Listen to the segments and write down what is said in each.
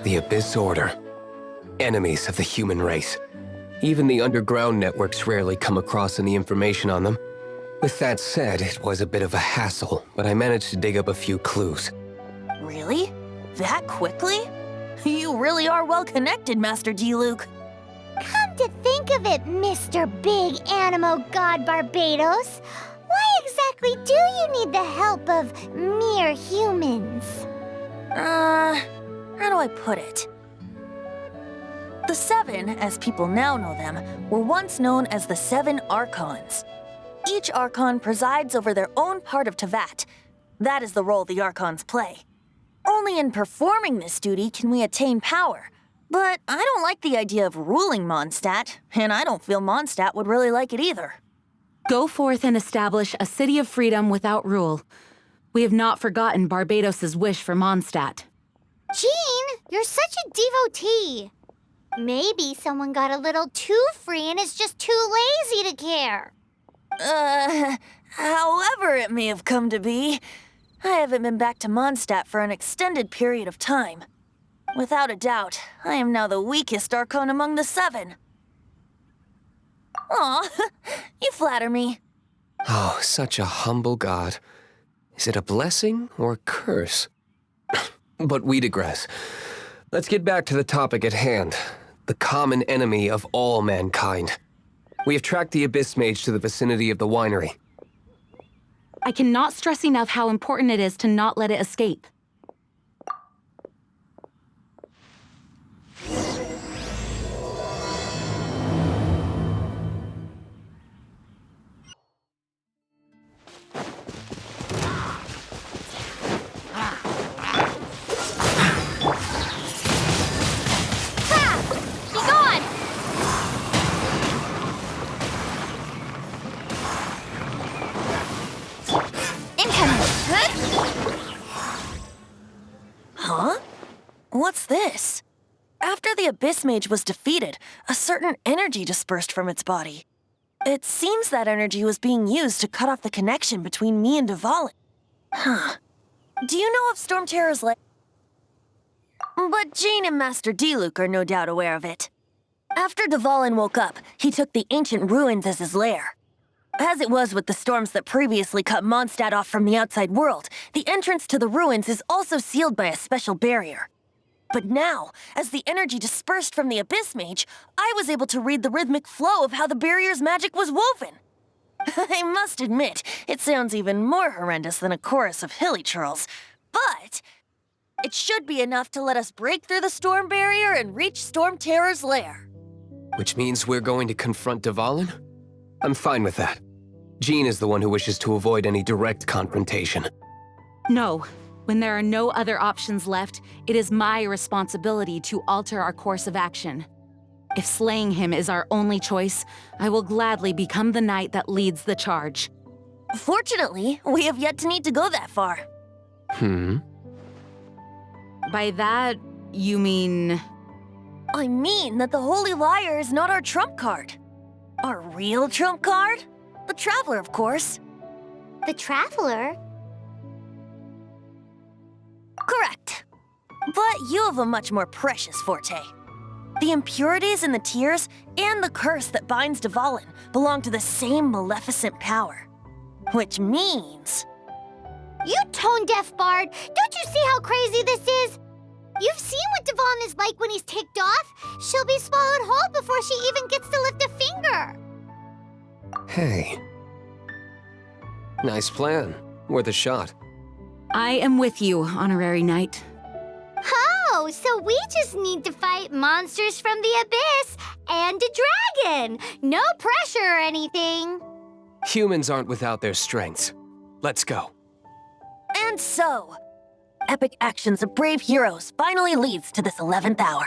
The Abyss Order. Enemies of the human race. Even the underground networks rarely come across any information on them. With that said, it was a bit of a hassle, but I managed to dig up a few clues. Really? That quickly? You really are well connected, Master D-Luke. Come to think of it, Mr. Big Animo God Barbados, why exactly do you need the help of mere humans? How do I put it? The Seven, as people now know them, were once known as the Seven Archons. Each Archon presides over their own part of Teyvat. That is the role the Archons play. Only in performing this duty can we attain power. But I don't like the idea of ruling Mondstadt, and I don't feel Mondstadt would really like it either. Go forth and establish a city of freedom without rule. We have not forgotten Barbados's wish for Mondstadt. Jean, you're such a devotee. Maybe someone got a little too free and is just too lazy to care. However it may have come to be, I haven't been back to Mondstadt for an extended period of time. Without a doubt, I am now the weakest Archon among the Seven. Aw, you flatter me. Oh, such a humble god. Is it a blessing or a curse? But we digress. Let's get back to the topic at hand. The common enemy of all mankind. We have tracked the Abyss Mage to the vicinity of the winery. I cannot stress enough how important it is to not let it escape. Huh? What's this? After the Abyss Mage was defeated, a certain energy dispersed from its body. It seems that energy was being used to cut off the connection between me and Dvalin. Huh. Do you know of Storm Terror's lair? But Jean and Master D-Luke are no doubt aware of it. After Dvalin woke up, he took the ancient ruins as his lair. As it was with the storms that previously cut Mondstadt off from the outside world, the entrance to the ruins is also sealed by a special barrier. But now, as the energy dispersed from the Abyss Mage, I was able to read the rhythmic flow of how the barrier's magic was woven. I must admit, it sounds even more horrendous than a chorus of hilly churls, but it should be enough to let us break through the storm barrier and reach Storm Terror's lair. Which means we're going to confront Dvalin? I'm fine with that. Jean is the one who wishes to avoid any direct confrontation. No. When there are no other options left, it is my responsibility to alter our course of action. If slaying him is our only choice, I will gladly become the knight that leads the charge. Fortunately, we have yet to need to go that far. By that, you mean... I mean that the Holy Liar is not our trump card. Our real trump card? The Traveler, of course. The Traveler? Correct. But you have a much more precious forte. The impurities in the tears and the curse that binds Dvalin belong to the same maleficent power. Which means... You tone-deaf bard! Don't you see how crazy this is? You've seen what Dvalin is like when he's ticked off. She'll be swallowed whole before she even gets to lift a finger. Hey. Nice plan. Worth a shot. I am with you, Honorary Knight. Oh, so we just need to fight monsters from the Abyss and a dragon. No pressure or anything. Humans aren't without their strengths. Let's go. And so, epic actions of brave heroes finally leads to this 11th hour.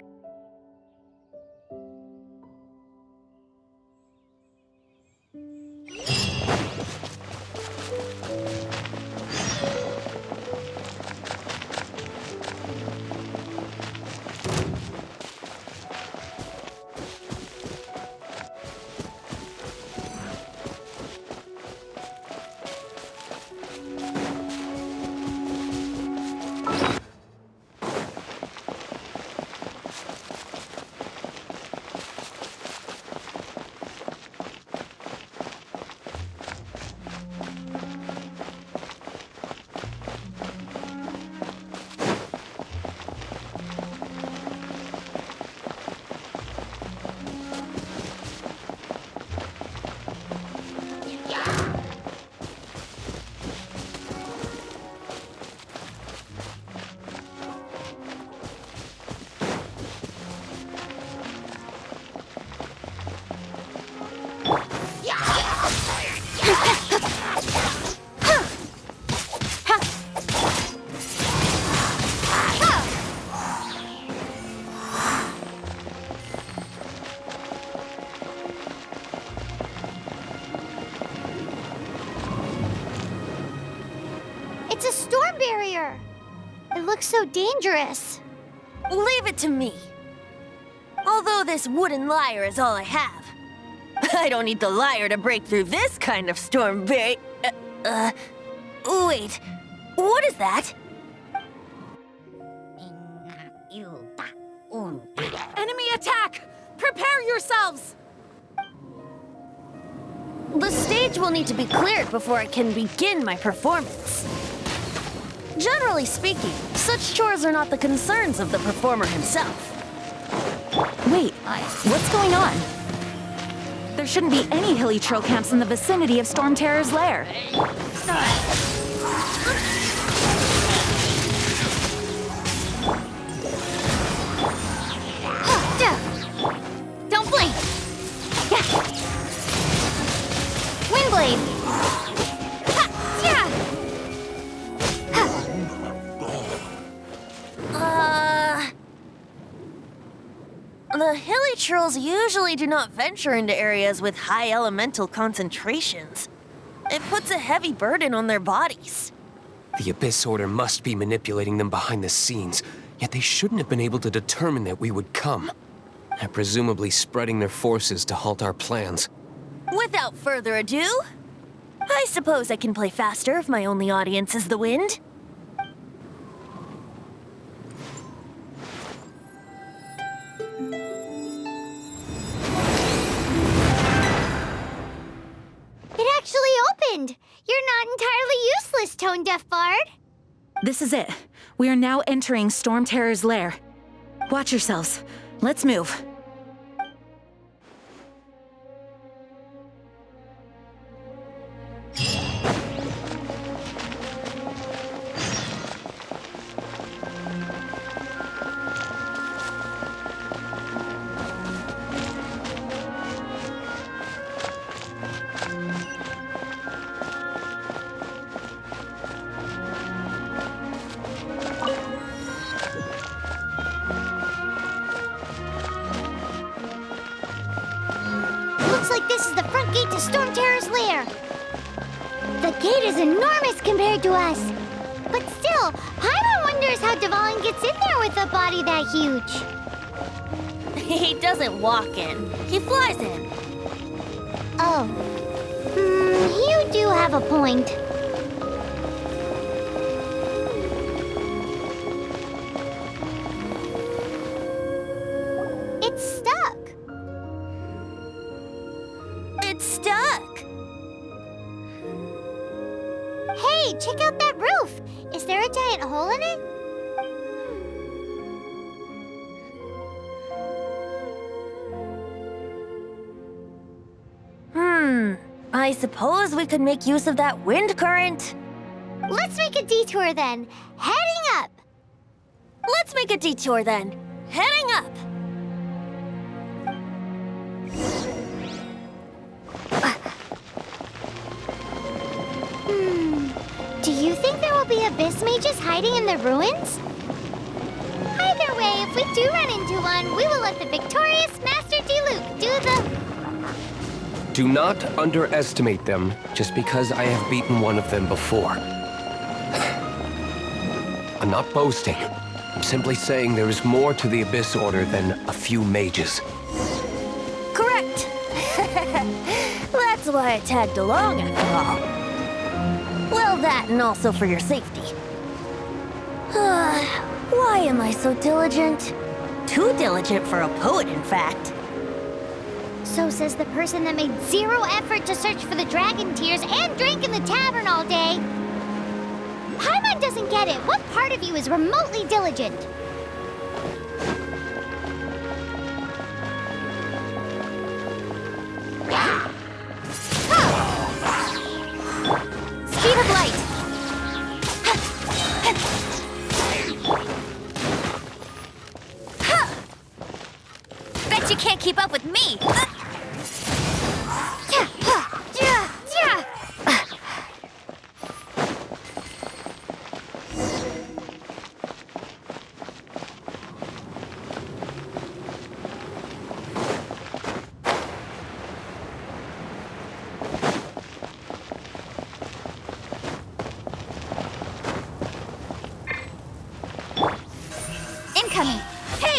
barrier. It looks so dangerous. Leave it to me. Although this wooden lyre is all I have, I don't need the lyre to break through this kind of storm wait, what is that? Enemy attack! Prepare yourselves! The stage will need to be cleared before I can begin my performance. Generally speaking, such chores are not the concerns of the performer himself. Wait, what's going on? There shouldn't be any hilly trail camps in the vicinity of Storm Terror's lair. Don't blink! Windblade! The hilly trolls usually do not venture into areas with high elemental concentrations. It puts a heavy burden on their bodies. The Abyss Order must be manipulating them behind the scenes, yet they shouldn't have been able to determine that we would come. And presumably spreading their forces to halt our plans. Without further ado, I suppose I can play faster if my only audience is the wind. It actually opened! You're not entirely useless, Tone Deaf Bard. This is it. We are now entering Storm Terror's lair. Watch yourselves. Let's move. Looks like this is the front gate to Storm Terror's lair. The gate is enormous compared to us. But still, Paimon wonders how Devon gets in there with a body that huge. He doesn't walk in, he flies in. Oh. You do have a point. It's stuck. It's stuck. Hey, check out that roof. Is there a giant hole in it? I suppose we could make use of that wind current. Let's make a detour then. Heading up. Let's make a detour then. Heading up. Do you think there will be abyss mages hiding in the ruins? Either way, if we do run into one, we will let the victorious Master Diluc do the... Do not underestimate them just because I have beaten one of them before. I'm not boasting. I'm simply saying there is more to the Abyss Order than a few mages. Correct. That's why I tagged along after all. Well, that and also for your safety. Why am I so diligent? Too diligent for a poet, in fact. So says the person that made zero effort to search for the dragon tears and drank in the tavern all day. Paimon doesn't get it. What part of you is remotely diligent? Speed of light. Bet you can't keep up with me.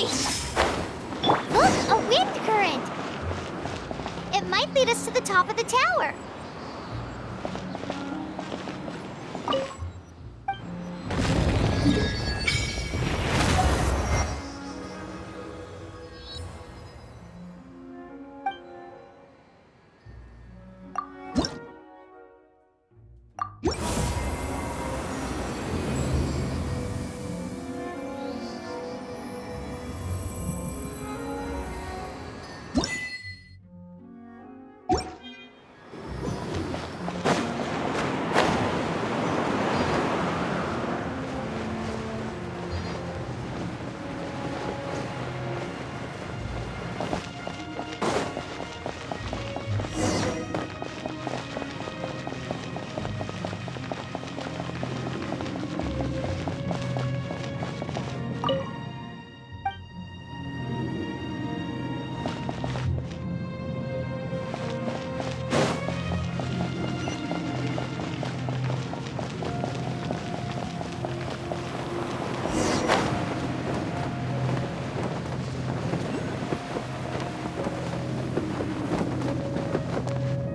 Look, a wind current! It might lead us to the top of the tower.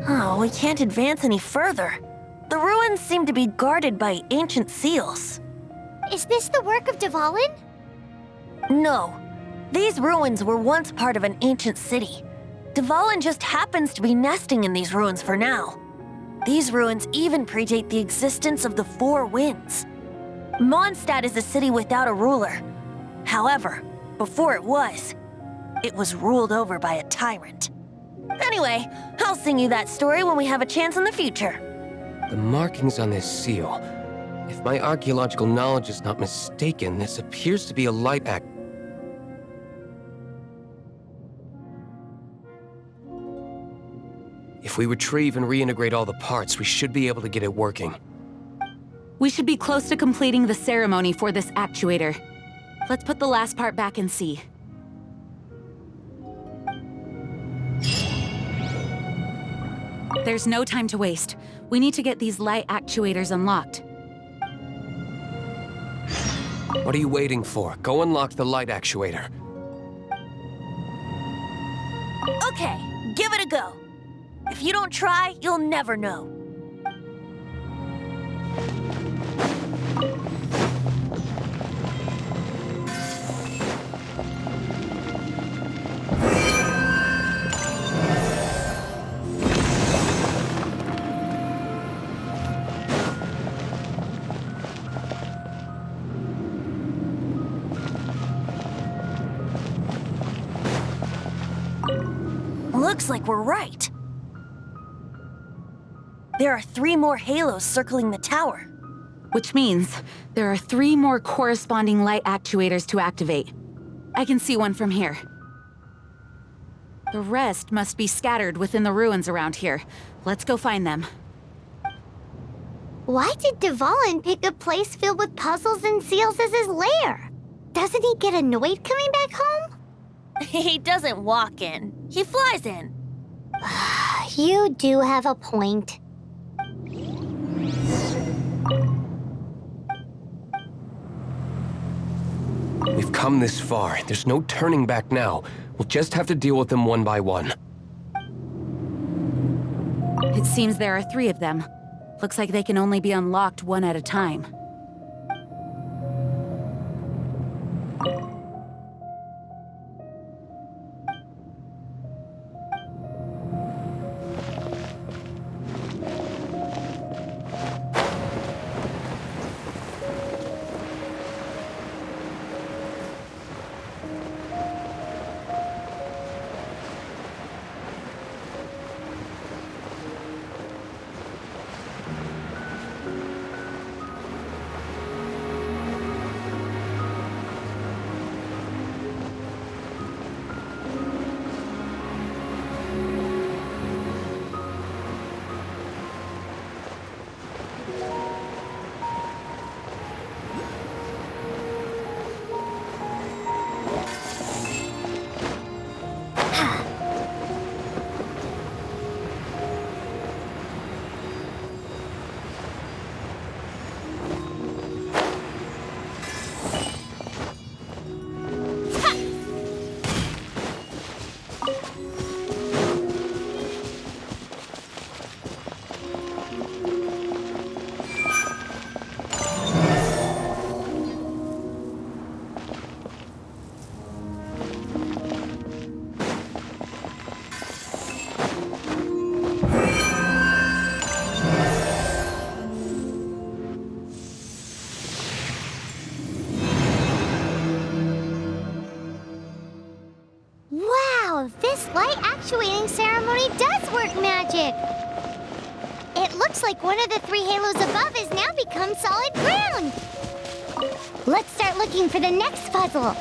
Oh, we can't advance any further. The ruins seem to be guarded by ancient seals. Is this the work of Dvalin? No. These ruins were once part of an ancient city. Dvalin just happens to be nesting in these ruins for now. These ruins even predate the existence of the Four Winds. Mondstadt is a city without a ruler. However, before it was ruled over by a tyrant. Anyway, I'll sing you that story when we have a chance in the future. The markings on this seal. If my archaeological knowledge is not mistaken, this appears to be a light act. If we retrieve and reintegrate all the parts, we should be able to get it working. We should be close to completing the ceremony for this actuator. Let's put the last part back and see. There's no time to waste. We need to get these light actuators unlocked. What are you waiting for? Go unlock the light actuator. Okay, give it a go. If you don't try, you'll never know. Looks like we're right. There are 3 more halos circling the tower. Which means there are 3 more corresponding light actuators to activate. I can see one from here. The rest must be scattered within the ruins around here. Let's go find them. Why did Dvalin pick a place filled with puzzles and seals as his lair? Doesn't he get annoyed coming back home? He doesn't walk in. He flies in. You do have a point. We've come this far. There's no turning back now. We'll just have to deal with them one by one. It seems there are 3 of them. Looks like they can only be unlocked one at a time. So, this light actuating ceremony does work magic! It looks like one of the 3 halos above has now become solid ground! Let's start looking for the next puzzle!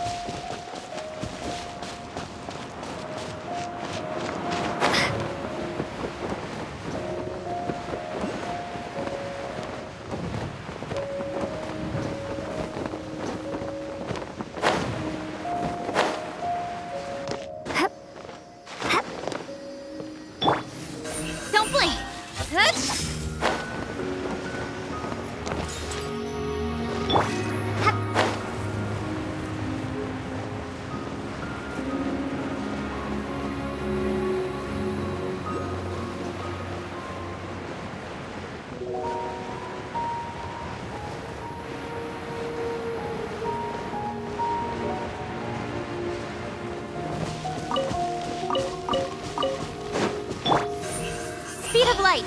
Don't blink! Speed of light!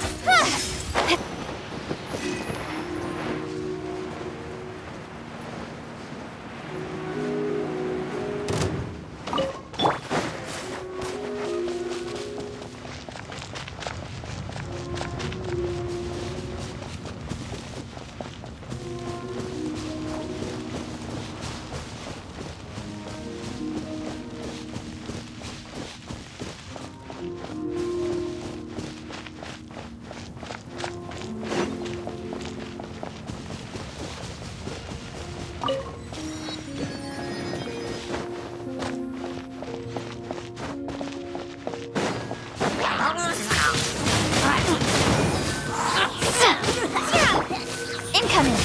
Incoming!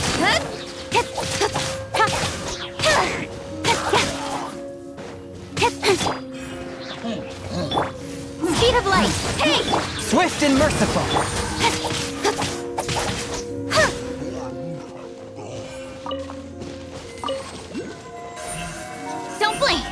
Speed of light! Hey! Swift and merciful. Don't blink!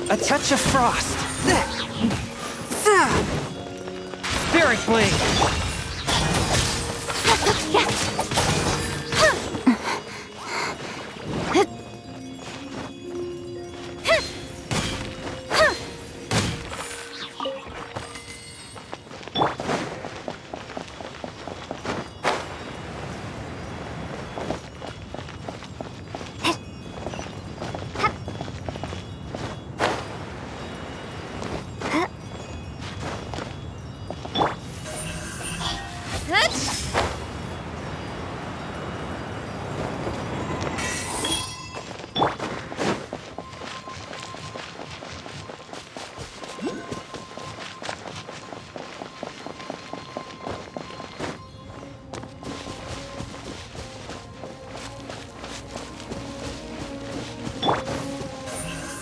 A touch of frost. Spirit blade.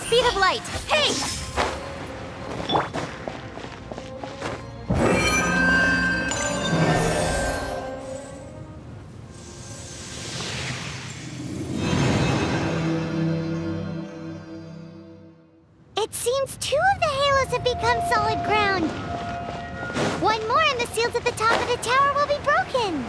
Speed of light! Hey! It seems 2 of the halos have become solid ground. One more and the seals at the top of the tower will be broken.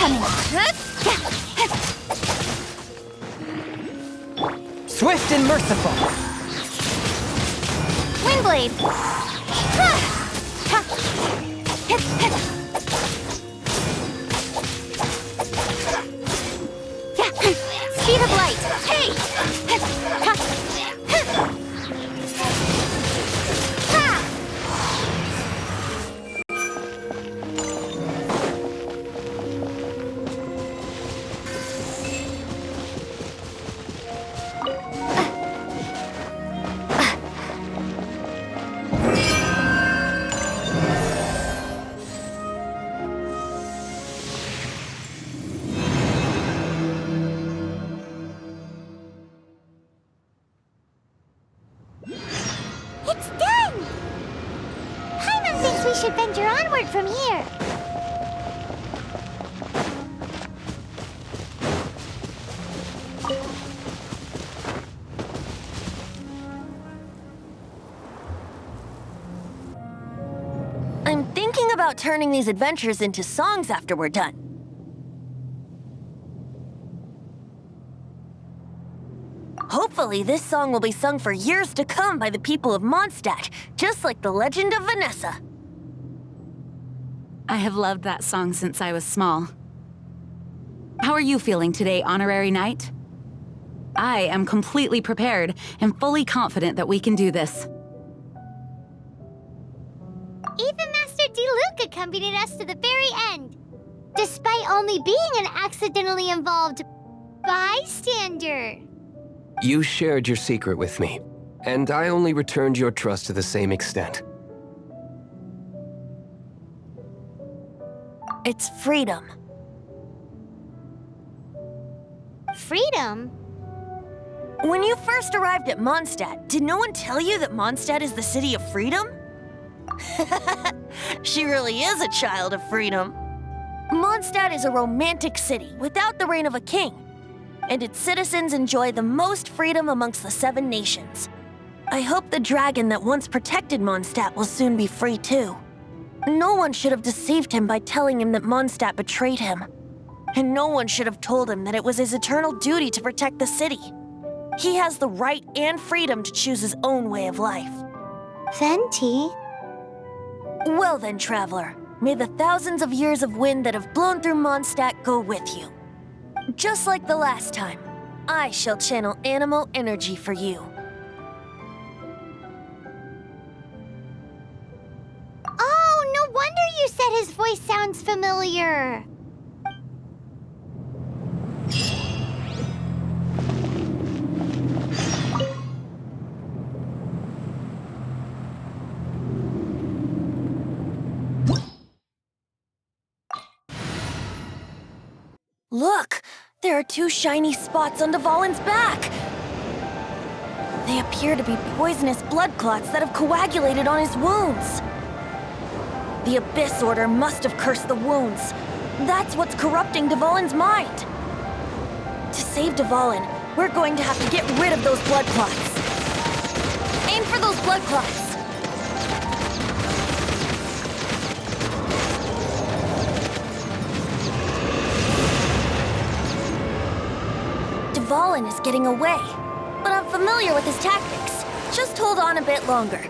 coming. Swift and merciful. Windblade. Speed of light. Hey! It's done! Paimon thinks we should venture onward from here. I'm thinking about turning these adventures into songs after we're done. Hopefully, this song will be sung for years to come by the people of Mondstadt, just like the legend of Vanessa. I have loved that song since I was small. How are you feeling today, Honorary Knight? I am completely prepared and fully confident that we can do this. Even Master Diluc accompanied us to the very end, despite only being an accidentally involved bystander. You shared your secret with me, and I only returned your trust to the same extent. It's freedom. Freedom? When you first arrived at Mondstadt, did no one tell you that Mondstadt is the city of freedom? She really is a child of freedom. Mondstadt is a romantic city without the reign of a king, and its citizens enjoy the most freedom amongst the 7 nations. I hope the dragon that once protected Mondstadt will soon be free too. No one should have deceived him by telling him that Mondstadt betrayed him. And no one should have told him that it was his eternal duty to protect the city. He has the right and freedom to choose his own way of life. Venti? Well then, traveler, may the thousands of years of wind that have blown through Mondstadt go with you. Just like the last time, I shall channel animal energy for you. Oh, no wonder you said his voice sounds familiar. Look! There are 2 shiny spots on Dvalin's back! They appear to be poisonous blood clots that have coagulated on his wounds. The Abyss Order must have cursed the wounds. That's what's corrupting Dvalin's mind. To save Dvalin, we're going to have to get rid of those blood clots. Aim for those blood clots! Dvalin is getting away, but I'm familiar with his tactics. Just hold on a bit longer.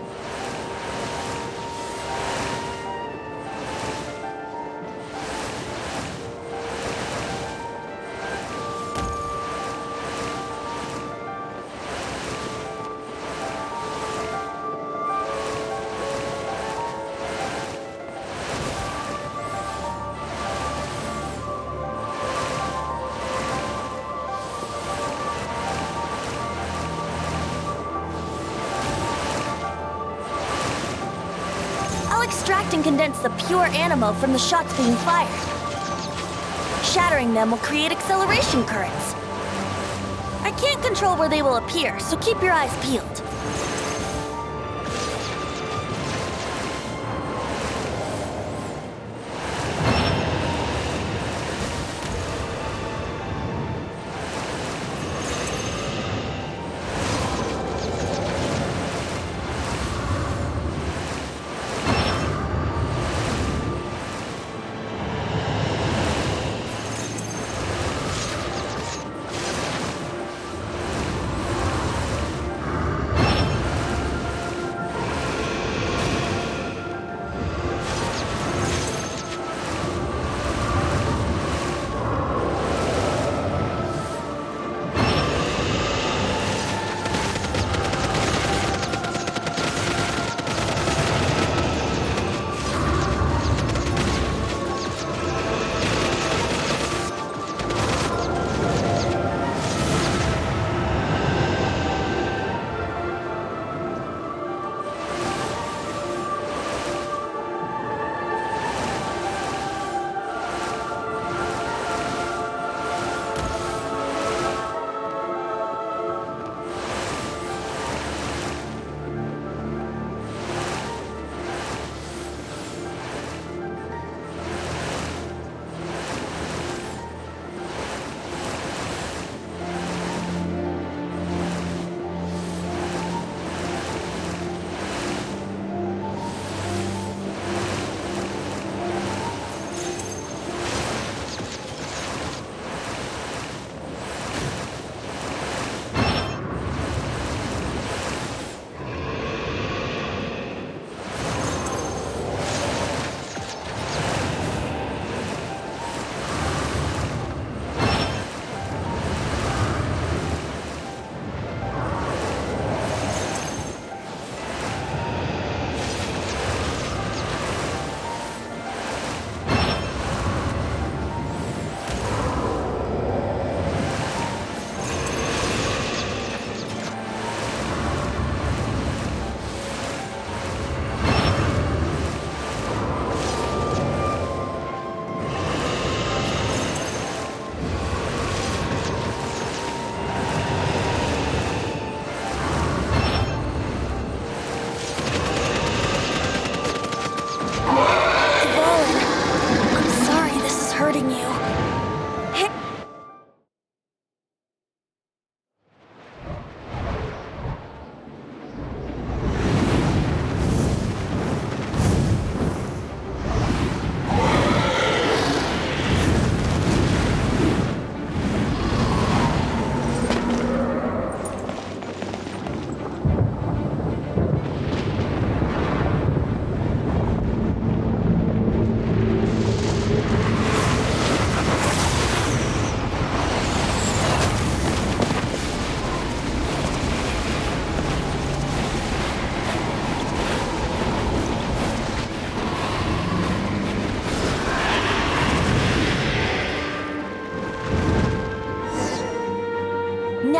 Extract and condense the pure animo from the shots being fired. Shattering them will create acceleration currents. I can't control where they will appear, so keep your eyes peeled.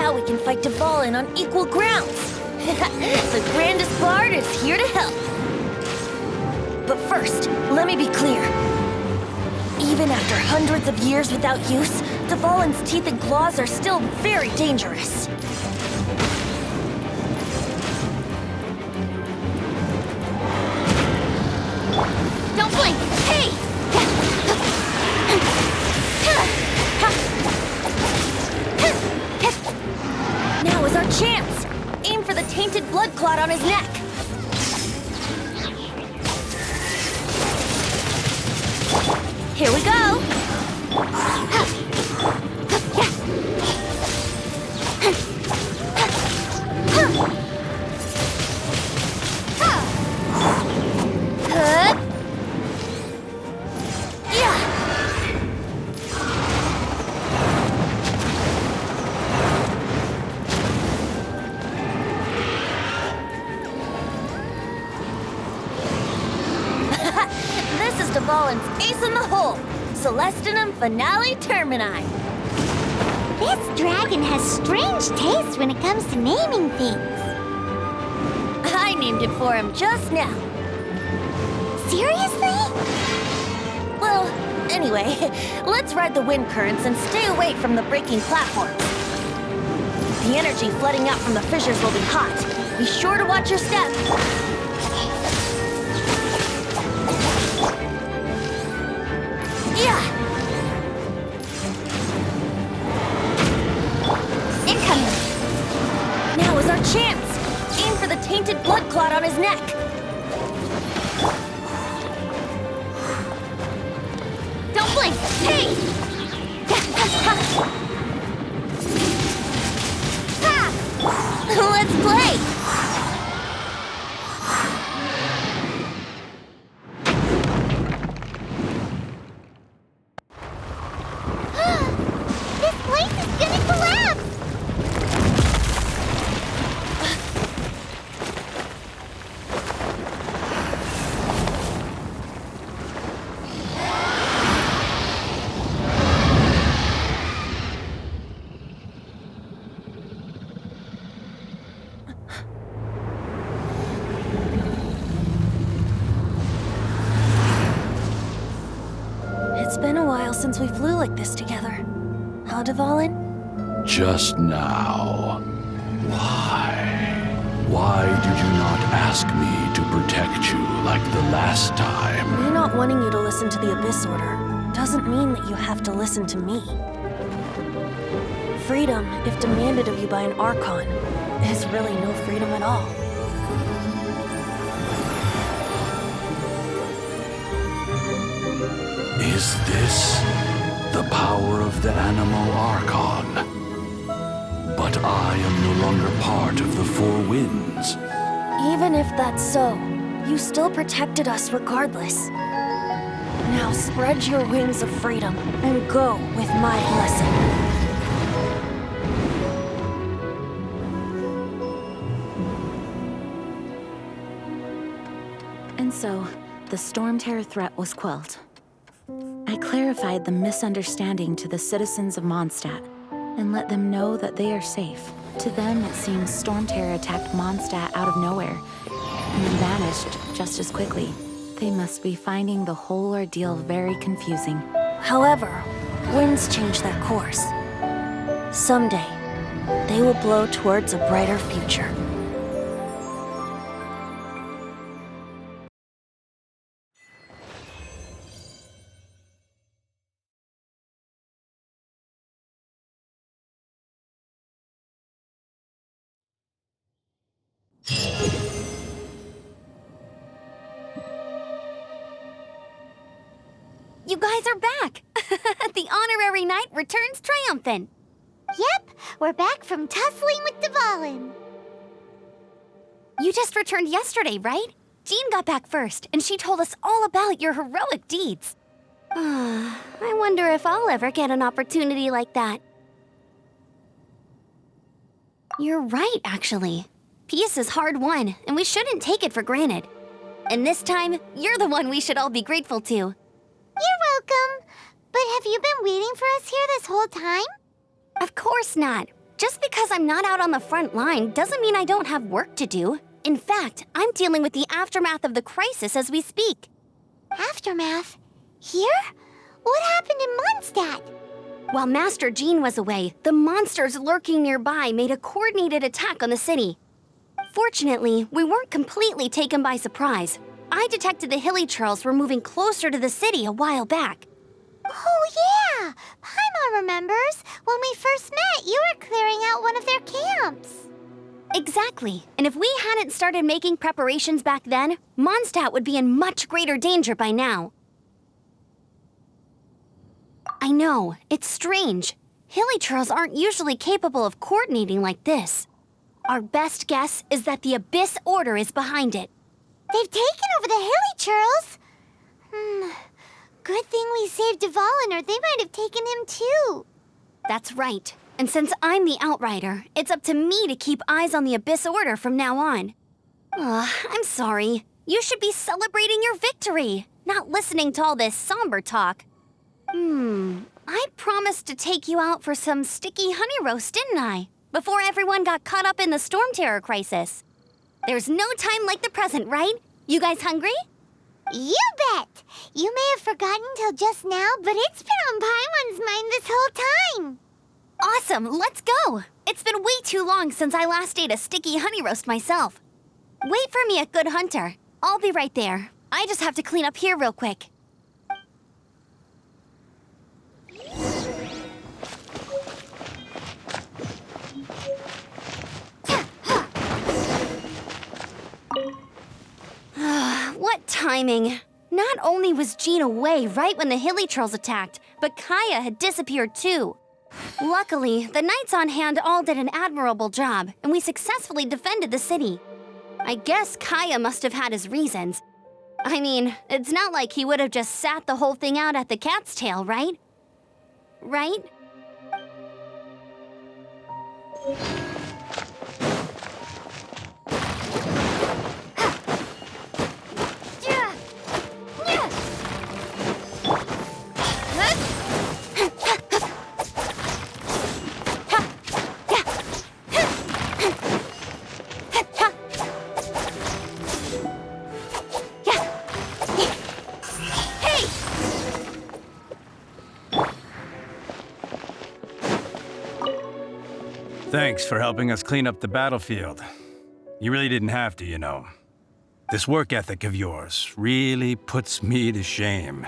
Now we can fight Dvalin on equal grounds. The grandest bard is here to help. But first, let me be clear. Even after hundreds of years without use, Dvalin's teeth and claws are still very dangerous. Don't blink! Hey! Now is our chance! Aim for the tainted blood clot on his neck! Here we go! This is Dvalin's ace in the hole! Celestinum Finale Termini! This dragon has strange taste when it comes to naming things. I named it for him just now. Seriously? Well, anyway, let's ride the wind currents and stay away from the breaking platforms. The energy flooding out from the fissures will be hot. Be sure to watch your step. Yeah! Incoming! Now is our chance! Aim for the tainted blood clot on his neck! Don't blink! Hey! Let's play! This place is gonna collapse! It's been a while since we flew like this together. Huh, Dvalin? Just now. Why? Why did you not ask me to protect you like the last time? Me not wanting you to listen to the Abyss Order doesn't mean that you have to listen to me. Freedom, if demanded of you by an Archon, is really no freedom at all. Is this the power of the Animo Archon? But I am no longer part of the Four Winds. Even if that's so, you still protected us regardless. Now spread your wings of freedom and go with my blessing. And so, the Storm Terror threat was quelled. I clarified the misunderstanding to the citizens of Mondstadt and let them know that they are safe. To them, it seems Storm Terror attacked Mondstadt out of nowhere and then vanished just as quickly. They must be finding the whole ordeal very confusing. However, winds change their course. Someday, they will blow towards a brighter future. You guys are back! The honorary knight returns triumphant. Yep, we're back from tussling with Dvalin. You just returned yesterday, right? Jean got back first, and she told us all about your heroic deeds. I wonder if I'll ever get an opportunity like that. You're right, actually. Peace is hard won, and we shouldn't take it for granted. And this time, you're the one we should all be grateful to. You're welcome. But have you been waiting for us here this whole time? Of course not. just because I'm not out on the front line doesn't mean I don't have work to do. In fact, I'm dealing with the aftermath of the crisis as we speak. Aftermath? Here? What happened in Mondstadt? While Master Jean was away, the monsters lurking nearby made a coordinated attack on the city. Fortunately, we weren't completely taken by surprise. I detected the Hilly Churls were moving closer to the city a while back. Oh, yeah! Paimon remembers. When we first met, you were clearing out one of their camps. Exactly. And if we hadn't started making preparations back then, Mondstadt would be in much greater danger by now. I know, it's strange. Hilly Churls aren't usually capable of coordinating like this. Our best guess is that the Abyss Order is behind it. They've taken over the Hilly Churls? Good thing we saved Dvalin, or they might have taken him too. That's right. And since I'm the Outrider, it's up to me to keep eyes on the Abyss Order from now on. I'm sorry. You should be celebrating your victory, not listening to all this somber talk. I promised to take you out for some sticky honey roast, didn't I? Before everyone got caught up in the Storm Terror crisis. There's no time like the present, right? You guys hungry? You bet! You may have forgotten till just now, but it's been on Paimon's mind this whole time. Awesome, let's go! It's been way too long since I last ate a sticky honey roast myself. Wait for me at Good Hunter. I'll be right there. I just have to clean up here real quick. What timing! Not only was Jean away right when the Hilly Churls attacked, but Kaya had disappeared too. Luckily, the knights on hand all did an admirable job, and we successfully defended the city. I guess Kaya must have had his reasons. I mean, it's not like he would have just sat the whole thing out at the cat's tail, right? Right? Thanks for helping us clean up the battlefield. You really didn't have to, you know. This work ethic of yours really puts me to shame.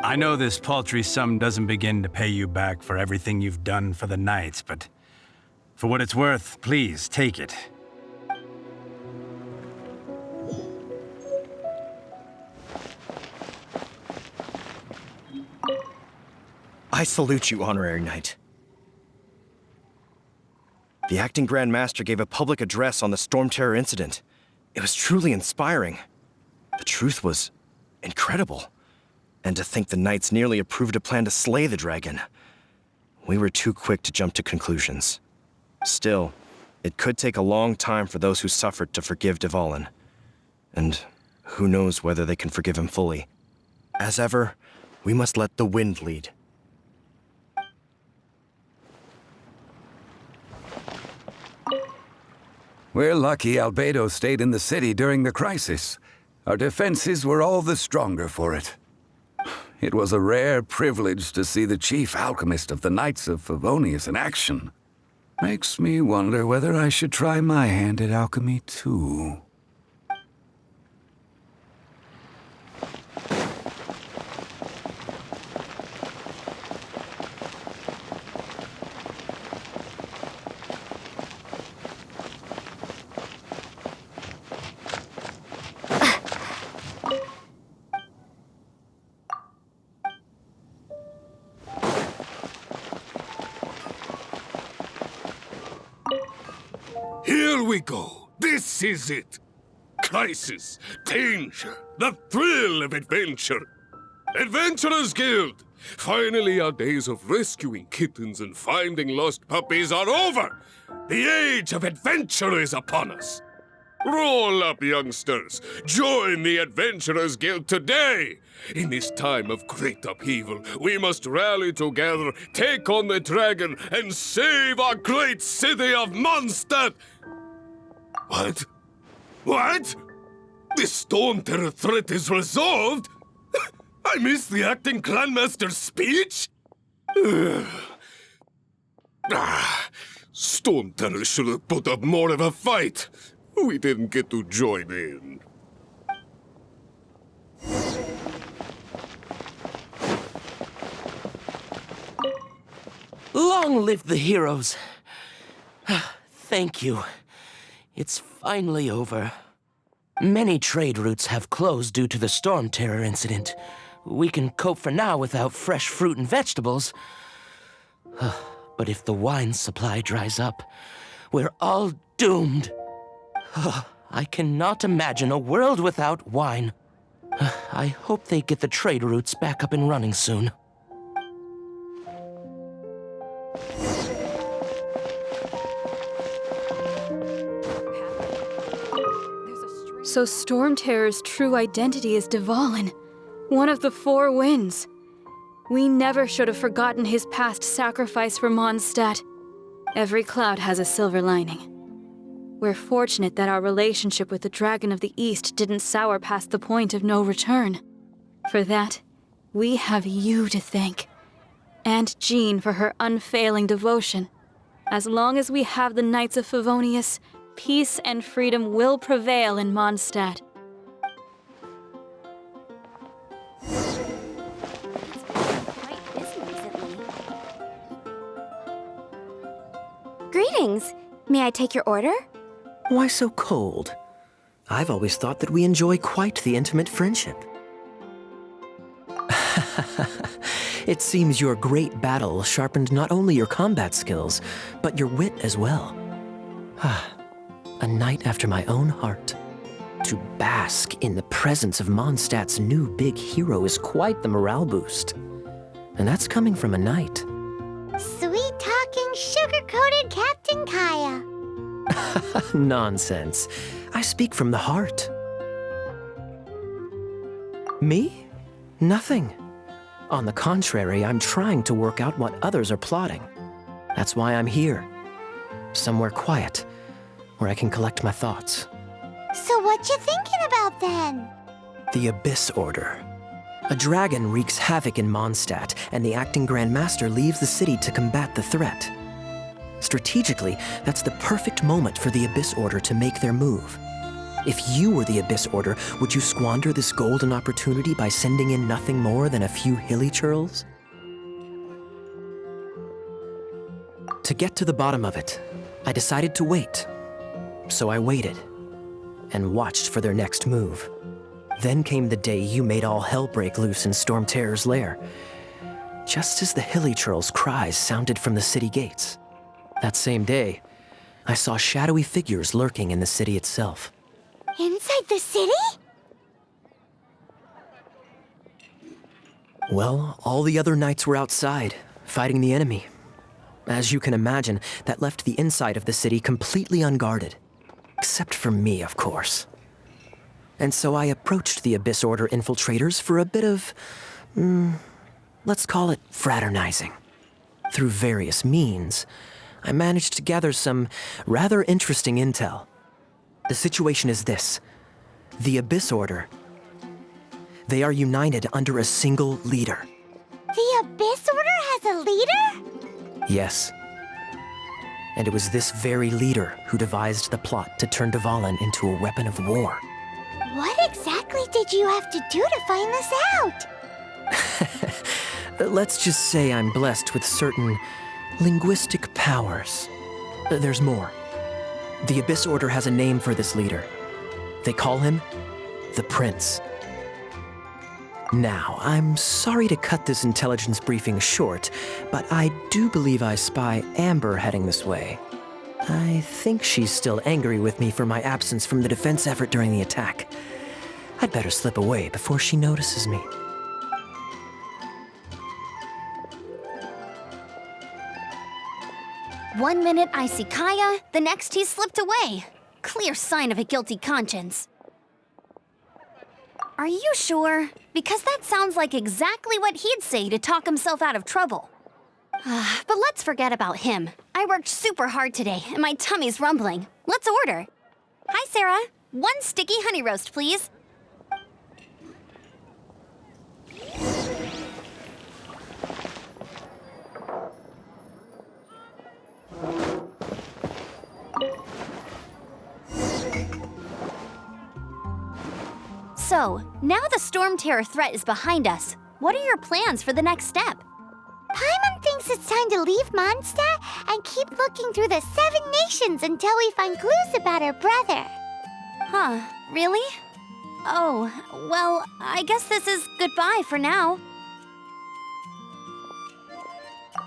I know this paltry sum doesn't begin to pay you back for everything you've done for the Knights, but for what it's worth, please take it. I salute you, Honorary Knight. The Acting Grand Master gave a public address on the Storm Terror incident. It was truly inspiring. The truth was incredible. And to think the Knights nearly approved a plan to slay the dragon. We were too quick to jump to conclusions. Still, it could take a long time for those who suffered to forgive Dvalin. And who knows whether they can forgive him fully. As ever, we must let the wind lead. We're lucky Albedo stayed in the city during the crisis. Our defenses were all the stronger for it. It was a rare privilege to see the chief alchemist of the Knights of Favonius in action. Makes me wonder whether I should try my hand at alchemy too. Here we go. This is it. Crisis, danger, the thrill of adventure. Adventurers Guild! Finally, our days of rescuing kittens and finding lost puppies are over. The age of adventure is upon us. Roll up, youngsters! Join the Adventurers Guild today! In this time of great upheaval, we must rally together, take on the dragon, and save our great city of Mondstadt! What? What? The Storm Terror threat is resolved? I missed the acting Grandmaster's speech? Storm Terror should have put up more of a fight. We didn't get to join in. Long live the heroes. Thank you. It's finally over. Many trade routes have closed due to the Storm Terror incident. We can cope for now without fresh fruit and vegetables. But if the wine supply dries up, we're all doomed. I cannot imagine a world without wine. I hope they get the trade routes back up and running soon. So Storm Terror's true identity is Dvalin, one of the Four Winds. We never should have forgotten his past sacrifice for Mondstadt. Every cloud has a silver lining. We're fortunate that our relationship with the Dragon of the East didn't sour past the point of no return. For that, we have you to thank. And Jean for her unfailing devotion. As long as we have the Knights of Favonius, peace and freedom will prevail in Mondstadt. Greetings. May I take your order? Why so cold? I've always thought that we enjoy quite the intimate friendship. It seems your great battle sharpened not only your combat skills, but your wit as well. A knight after my own heart. To bask in the presence of Mondstadt's new big hero is quite the morale boost. And that's coming from a knight. Sweet-talking, sugar-coated Captain Kaya. Nonsense. I speak from the heart. Me? Nothing. On the contrary, I'm trying to work out what others are plotting. That's why I'm here. Somewhere quiet, where I can collect my thoughts. So what you thinking about then? The Abyss Order. A dragon wreaks havoc in Mondstadt, and the acting Grand Master leaves the city to combat the threat. Strategically, that's the perfect moment for the Abyss Order to make their move. If you were the Abyss Order, would you squander this golden opportunity by sending in nothing more than a few hilly churls? To get to the bottom of it, I decided to wait. So I waited, and watched for their next move. Then came the day you made all hell break loose in Storm Terror's lair, just as the hilly churls' cries sounded from the city gates. That same day, I saw shadowy figures lurking in the city itself. Inside the city? Well, all the other knights were outside, fighting the enemy. As you can imagine, that left the inside of the city completely unguarded. Except for me, of course. And so I approached the Abyss Order infiltrators for a bit of, let's call it fraternizing. Through various means, I managed to gather some rather interesting intel. The situation is this. The Abyss Order. They are united under a single leader. The Abyss Order has a leader? Yes. And it was this very leader who devised the plot to turn Dvalin into a weapon of war. What exactly did you have to do to find this out? Let's just say I'm blessed with certain linguistic powers. There's more. The Abyss Order has a name for this leader. They call him the Prince. Now, I'm sorry to cut this intelligence briefing short, but I do believe I spy Amber heading this way. I think she's still angry with me for my absence from the defense effort during the attack. I'd better slip away before she notices me. One minute I see Kaya, the next he's slipped away. Clear sign of a guilty conscience. Are you sure? Because that sounds like exactly what he'd say to talk himself out of trouble. But let's forget about him. I worked super hard today, and my tummy's rumbling. Let's order. Hi, Sarah. 1 sticky honey roast, please. So, now the Storm Terror threat is behind us. What are your plans for the next step? Paimon thinks it's time to leave Mondstadt and keep looking through the 7 nations until we find clues about her brother. Huh, really? Oh, well, I guess this is goodbye for now.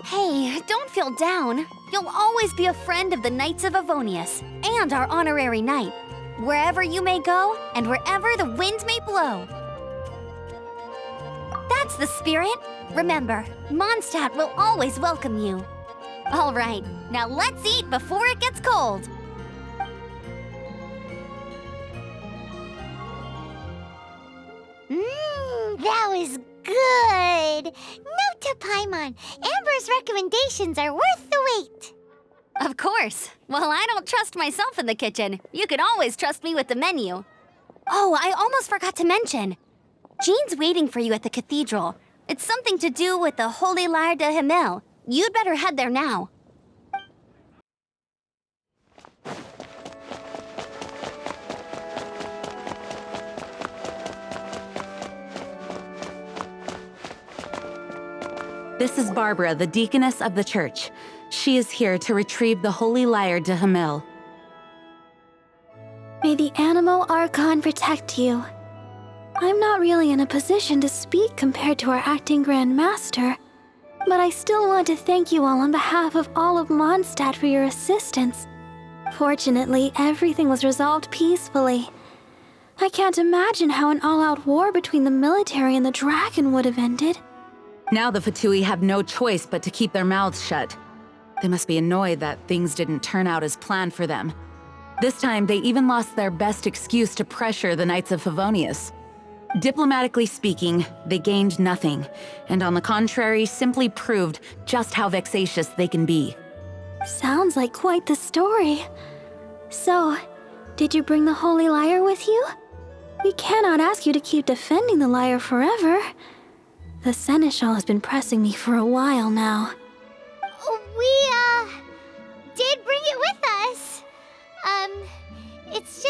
Hey, don't feel down. You'll always be a friend of the Knights of Avonius and our honorary knight. Wherever you may go, and wherever the wind may blow. That's the spirit. Remember, Mondstadt will always welcome you. All right, now let's eat before it gets cold. That was good. Note to Paimon, Amber's recommendations are worth the wait. Of course. Well, I don't trust myself in the kitchen. You can always trust me with the menu. Oh, I almost forgot to mention. Jean's waiting for you at the cathedral. It's something to do with the Holy Lyre de Himmel. You'd better head there now. This is Barbara, the deaconess of the church. She is here to retrieve the Holy Lyre de Himmel. May the Animal Archon protect you. I'm not really in a position to speak compared to our acting Grand Master, but I still want to thank you all on behalf of all of Mondstadt for your assistance. Fortunately, everything was resolved peacefully. I can't imagine how an all-out war between the military and the dragon would have ended. Now the Fatui have no choice but to keep their mouths shut. They must be annoyed that things didn't turn out as planned for them. This time, they even lost their best excuse to pressure the Knights of Favonius. Diplomatically speaking, they gained nothing, and on the contrary, simply proved just how vexatious they can be. Sounds like quite the story. So, did you bring the Holy Lyre with you? We cannot ask you to keep defending the lyre forever. The Seneschal has been pressing me for a while now. We, did bring it with us. It's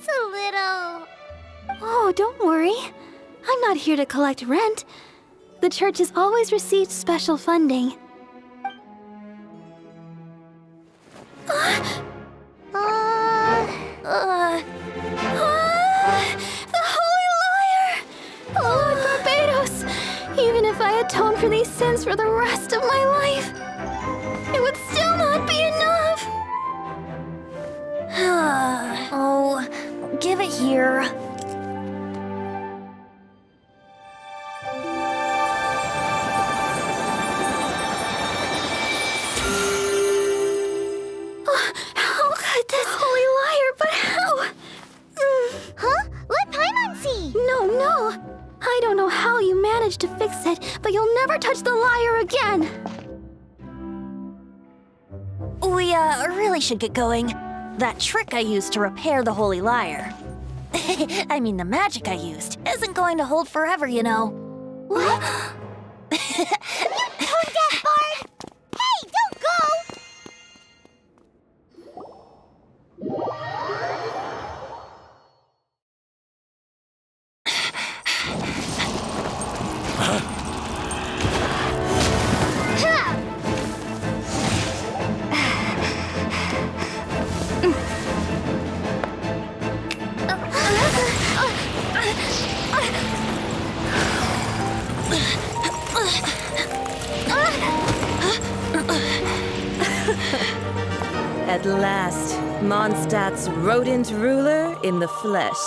a little... Oh, don't worry. I'm not here to collect rent. The church has always received special funding. The Holy Lyre! Lord Barbados! Even if I atone for these sins for the rest of my life, it would still not be enough! Oh, give it here. How could this Holy Lyre, but how? Huh? Let Paimon see! No. I don't know how you managed to fix it, but you'll never touch the lyre again! We, really should get going. That trick I used to repair the Holy Lyre. I mean, the magic I used isn't going to hold forever, you know. What? You tone-deaf bard! Hey, don't go! At last, Mondstadt's rodent ruler in the flesh.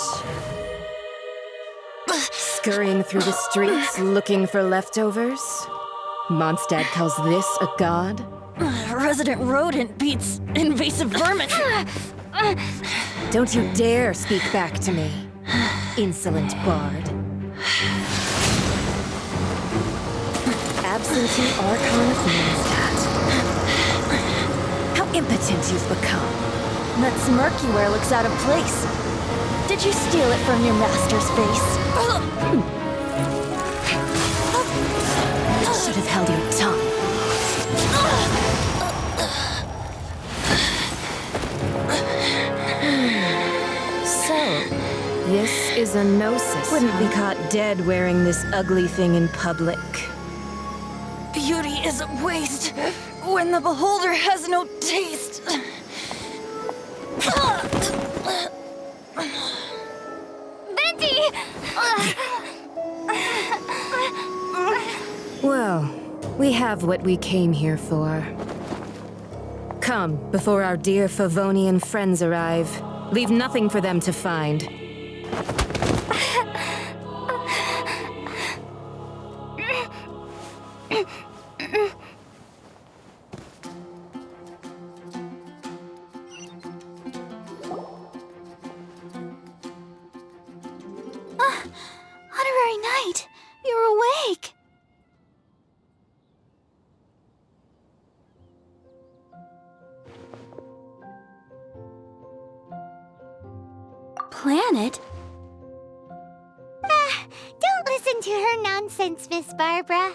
Scurrying through the streets looking for leftovers? Mondstadt calls this a god? President Rodent beats invasive vermin. Don't you dare speak back to me, insolent bard. Absentee Archon of Mondstadt. How impotent you've become. That smirk you wear looks out of place. Did you steal it from your master's face? Should have held your tongue. So, this is a gnosis. Wouldn't be caught dead wearing this ugly thing in public. Beauty is a waste when the beholder has no taste. Venti! Well, we have what we came here for. Come, before our dear Favonian friends arrive. Leave nothing for them to find. Honorary Knight, you're awake. Planet? Don't listen to her nonsense, Miss Barbara.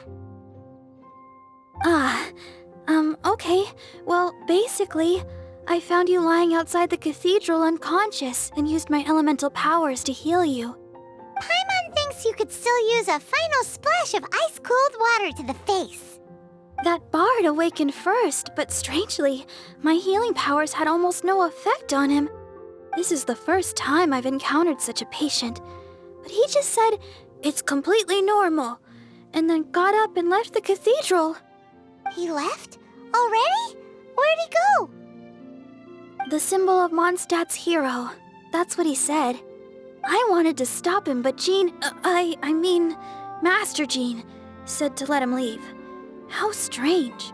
Okay. Well, basically, I found you lying outside the cathedral unconscious and used my elemental powers to heal you. Paimon thinks you could still use a final splash of ice-cold water to the face. That bard awakened first, but strangely, my healing powers had almost no effect on him. This is the first time I've encountered such a patient, but he just said it's completely normal, and then got up and left the cathedral. He left? Already? Where'd he go? The symbol of Mondstadt's hero. That's what he said. I wanted to stop him, but Master Jean, said to let him leave. How strange.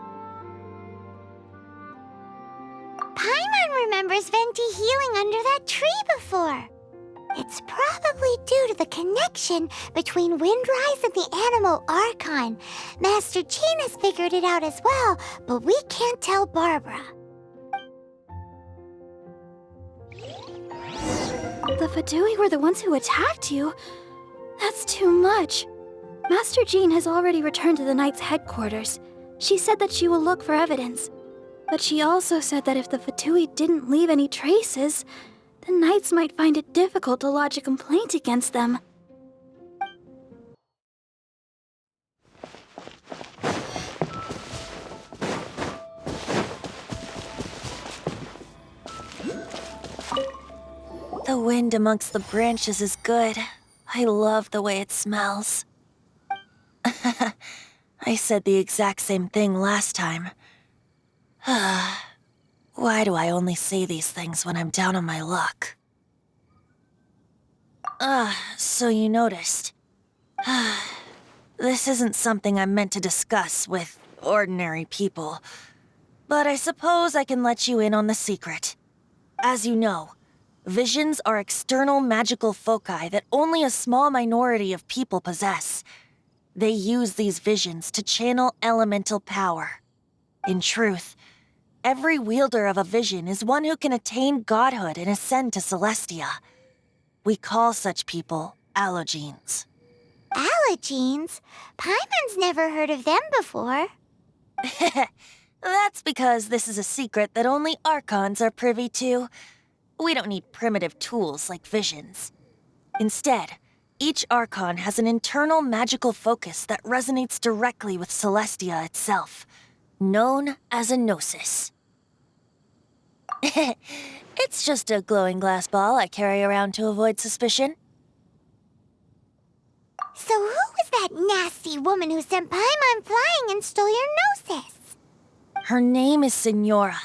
Paimon remembers Venti healing under that tree before. It's probably due to the connection between Windrise and the Animal Archon. Master Jean has figured it out as well, but we can't tell Barbara. The Fadui were the ones who attacked you? That's too much. Master Jean has already returned to the Knight's headquarters. She said that she will look for evidence. But she also said that if the Fatui didn't leave any traces, the Knights might find it difficult to lodge a complaint against them. The wind amongst the branches is good. I love the way it smells. I said the exact same thing last time. Why do I only say these things when I'm down on my luck? So you noticed. This isn't something I'm meant to discuss with ordinary people, but I suppose I can let you in on the secret. As you know, visions are external magical foci that only a small minority of people possess. They use these visions to channel elemental power. In truth, every wielder of a vision is one who can attain godhood and ascend to Celestia. We call such people allogenes. Allogenes? Paimon's never heard of them before. That's because this is a secret that only Archons are privy to. We don't need primitive tools like visions. Instead, each Archon has an internal magical focus that resonates directly with Celestia itself, known as a gnosis. It's just a glowing glass ball I carry around to avoid suspicion. So who was that nasty woman who sent Paimon flying and stole your gnosis? Her name is Signora,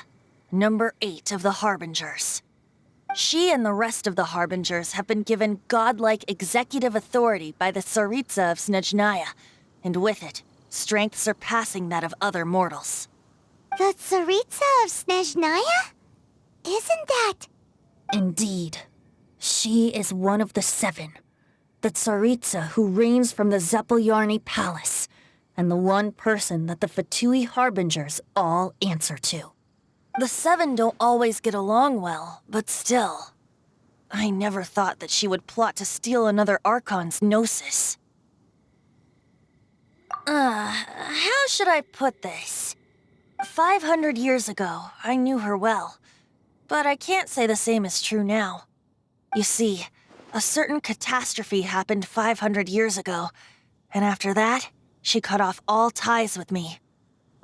number 8 of the Harbingers. She and the rest of the Harbingers have been given godlike executive authority by the Tsaritsa of Snezhnaya, and with it, strength surpassing that of other mortals. The Tsaritsa of Snezhnaya? Isn't that... Indeed. She is one of the 7. The Tsaritsa who reigns from the Zepelyarny Palace, and the one person that the Fatui Harbingers all answer to. The 7 don't always get along well, but still. I never thought that she would plot to steal another Archon's Gnosis. How should I put this? 500 years ago, I knew her well, but I can't say the same is true now. You see, a certain catastrophe happened 500 years ago, and after that, she cut off all ties with me.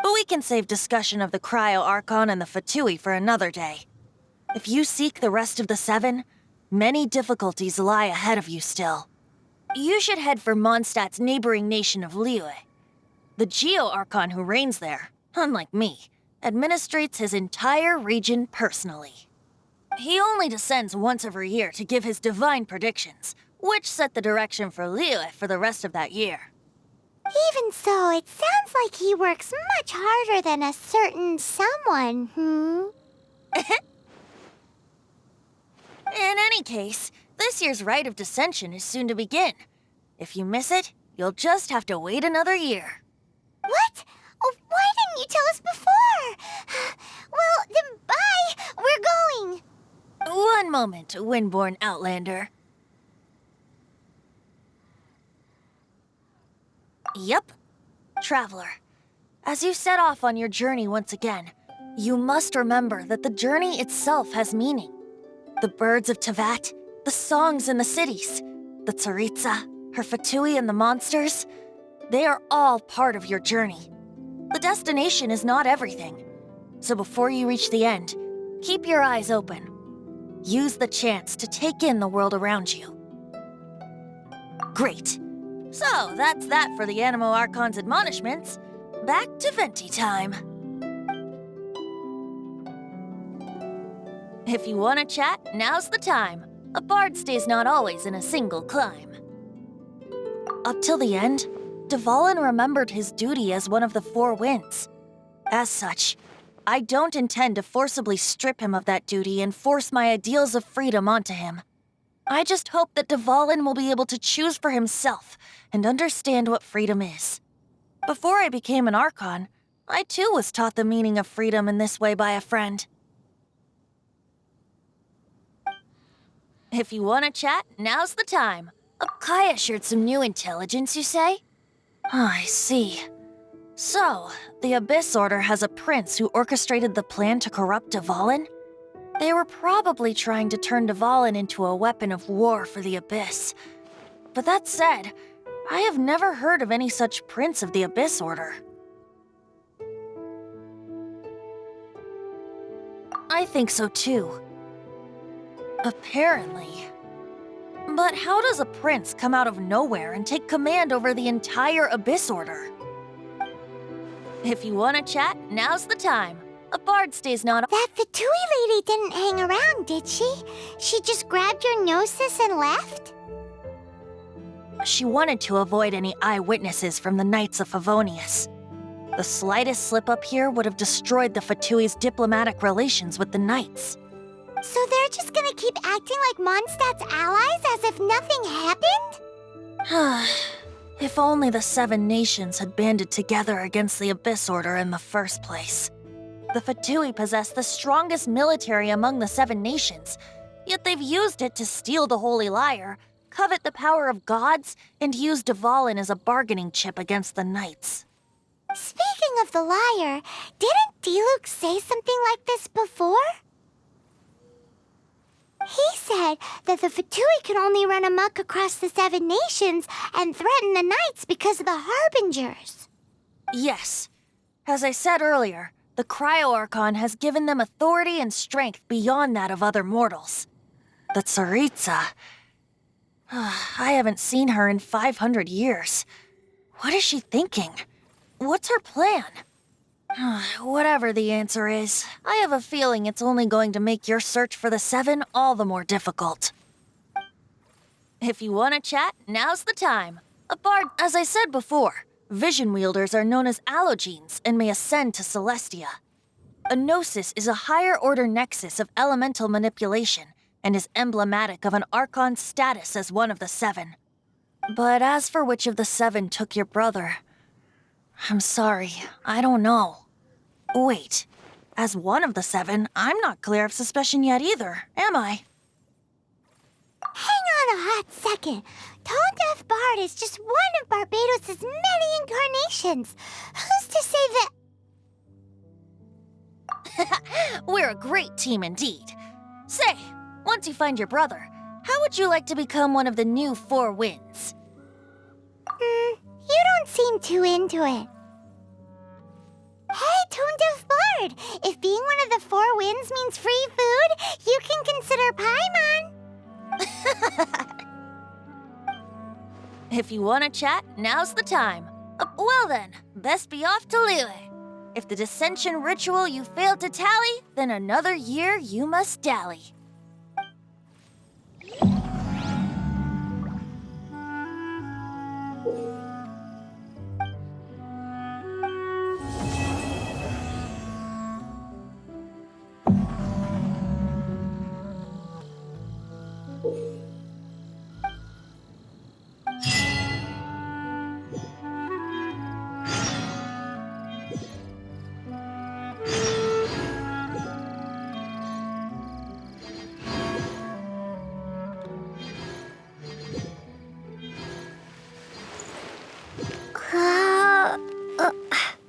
But we can save discussion of the Cryo-Archon and the Fatui for another day. If you seek the rest of the 7, many difficulties lie ahead of you still. You should head for Mondstadt's neighboring nation of Liyue. The Geo-Archon who reigns there, unlike me, administrates his entire region personally. He only descends once every year to give his divine predictions, which set the direction for Liyue for the rest of that year. Even so, it sounds like he works much harder than a certain someone, In any case, this year's Rite of Descension is soon to begin. If you miss it, you'll just have to wait another year. What? Oh, why didn't you tell us before? Well, then bye! We're going! One moment, Windborn Outlander. Yep. Traveler, as you set off on your journey once again, you must remember that the journey itself has meaning. The birds of Tevat, the songs in the cities, the Tsaritsa, her Fatui and the monsters, they are all part of your journey. The destination is not everything. So before you reach the end, keep your eyes open. Use the chance to take in the world around you. Great. So, that's that for the Animo Archon's admonishments. Back to Venti time. If you want to chat, now's the time. A bard stays not always in a single climb. Up till the end, Dvalin remembered his duty as one of the 4 winds. As such, I don't intend to forcibly strip him of that duty and force my ideals of freedom onto him. I just hope that Dvalin will be able to choose for himself and understand what freedom is. Before I became an Archon, I too was taught the meaning of freedom in this way by a friend. If you want to chat, now's the time. Kaya shared some new intelligence, you say? Oh, I see. So, the Abyss Order has a prince who orchestrated the plan to corrupt Dvalin? They were probably trying to turn Dvalin into a weapon of war for the Abyss. But that said, I have never heard of any such prince of the Abyss Order. I think so too. Apparently. But how does a prince come out of nowhere and take command over the entire Abyss Order? If you want to chat, now's the time. A bard stays not— That Fatui lady didn't hang around, did she? She just grabbed your gnosis and left? She wanted to avoid any eyewitnesses from the Knights of Favonius. The slightest slip-up here would have destroyed the Fatui's diplomatic relations with the Knights. So they're just gonna keep acting like Mondstadt's allies as if nothing happened? If only the 7 nations had banded together against the Abyss Order in the first place. The Fatui possess the strongest military among the 7 nations, yet they've used it to steal the Holy Lyre, covet the power of gods, and use Dvalin as a bargaining chip against the Knights. Speaking of the lyre, didn't Diluc say something like this before? He said that the Fatui can only run amok across the 7 nations and threaten the Knights because of the Harbingers. Yes. As I said earlier, the Cryo-Archon has given them authority and strength beyond that of other mortals. The Tsaritsa... I haven't seen her in 500 years. What is she thinking? What's her plan? Whatever the answer is, I have a feeling it's only going to make your search for the 7 all the more difficult. If you want to chat, now's the time. A bard— As I said before, vision wielders are known as allogenes and may ascend to Celestia. A gnosis is a higher-order nexus of elemental manipulation and is emblematic of an Archon's status as one of the seven. But as for which of the seven took your brother, I'm sorry, I don't know. Wait, as one of the seven, I'm not clear of suspicion yet either, am I? Hang on a hot second. Tone Deaf Bard is just one of Barbados' many incarnations. Who's to say that... We're a great team indeed. Say, once you find your brother, how would you like to become one of the new Four Winds? You don't seem too into it. Hey, Tone Deaf Bard! If being one of the Four Winds means free food, you can consider Paimon. If you want to chat, now's the time. Well then, best be off to Liyue. If the dissension ritual you failed to tally, then another year you must dally.